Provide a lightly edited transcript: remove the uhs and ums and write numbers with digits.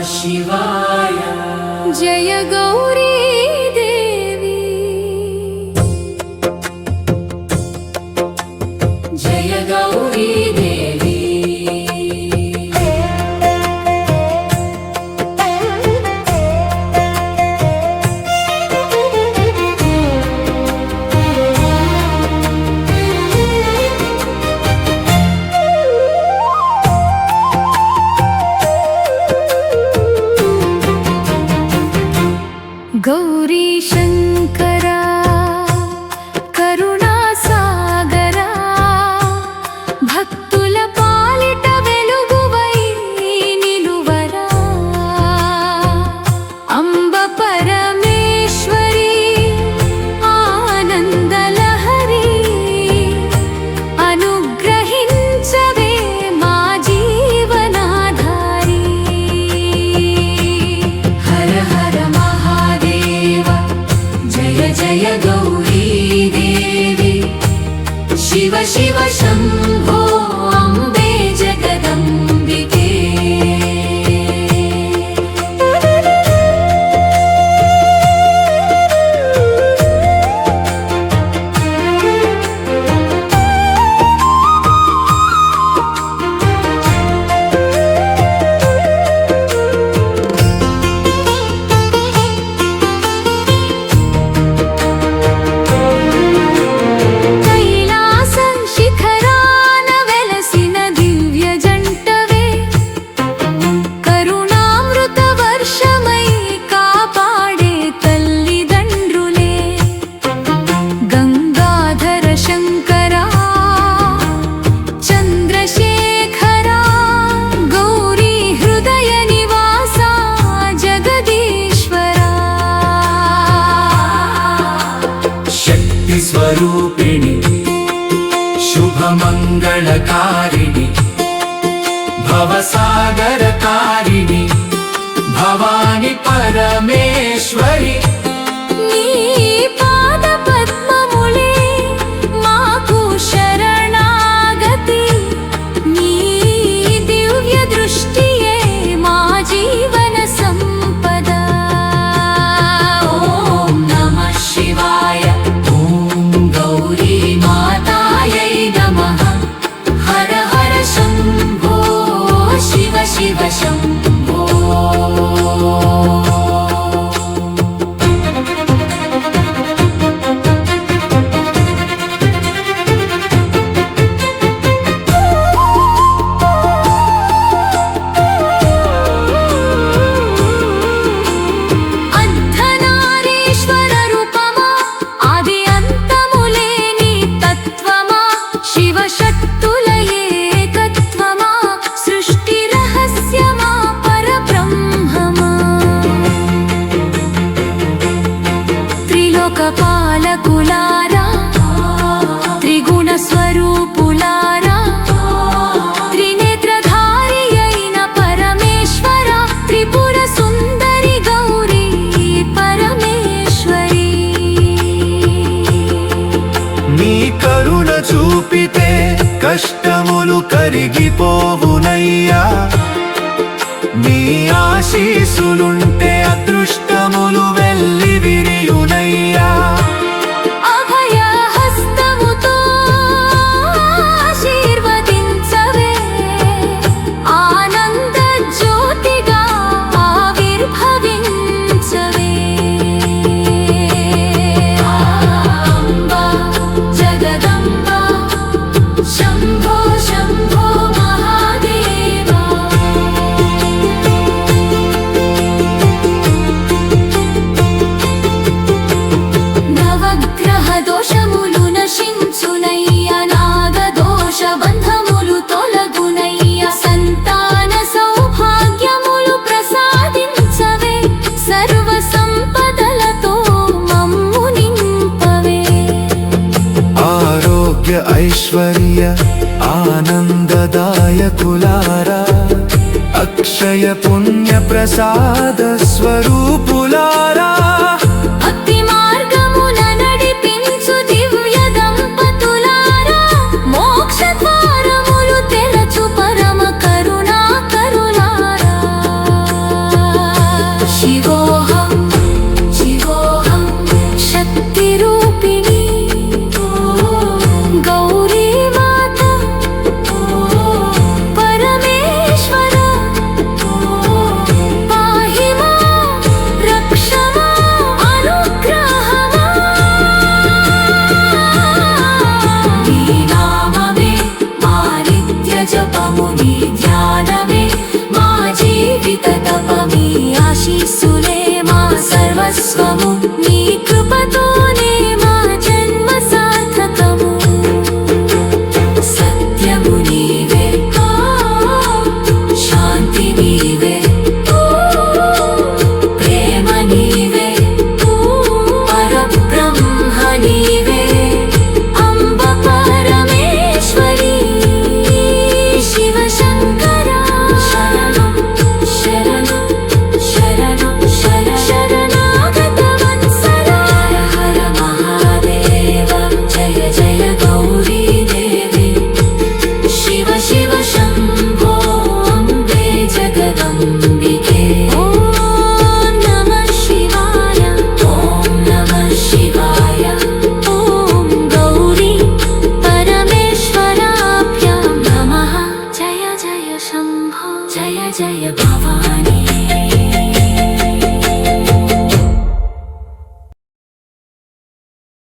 शिवाय। जय गौरी देवी, जय गौरी देवी। गौरी शंकरा करुणा सागरा भक्तुल पालिट वेलुगुवै निलुवरा अंब परमेश्वरी आनंद लहरी अनुग्रहिंचवे मा जीवनाधारी। हर हर जय गौरी देवी, शिव शिव शंभो अम्बे जगदम्बिके। स्वरूपिणी शुभमङ्गलकारिणि भवसागरकारिणि भवानि परमेश्वरि। नी पाद पद्ममुले माकु शरणागति, नी दिव्य दृष्टिये मा जीवन संपदा। ॐ नमः शिवाय, गौरी मातायै नमः। हर हर शंभो शिव शिव शंभो। పాలకులారా త్రిగుణ స్వరూపులారా త్రినేత్రధారి అయిన పరమేశ్వర త్రిపుర సుందరి గౌరీ పరమేశ్వరి। నీ కరుణ చూపితే కష్టములు కరిగిపోవునయ్యా, నీ ఆశీసులుంటే అదృష్టములు వెళ్ళి విరియునయ్యా। అభయ హస్తముతో ఆశీర్వదించవే, ఆనంద జ్యోతిగా ఆవిర్భవించవే। అంబా జగదంబా శంభో శంభో మహాదేవా। నవగ్రహ దోషములు నశించునయ్య, నాగదోష బంధములు తొలగునయ్య, సంతాన సౌభాగ్యములు ప్రసాదించవే, సర్వ సంపదలతో మమ్ము నింపవే। ఆరోగ్య ఐశ్వర్య ఆనందదాయకులారా, అక్షయ పుణ్య ప్రసాద స్వరూపులారా, భక్తి మార్గమున నడిపించు దివ్య దంపతులారా, మోక్ష ద్వారములు తెరచు పరమ కరుణాకరులారా। సర్వము నీ ధ్యానమే మా జీవిత తపమే ఆశీస్సులే మా సర్వస్వము నీ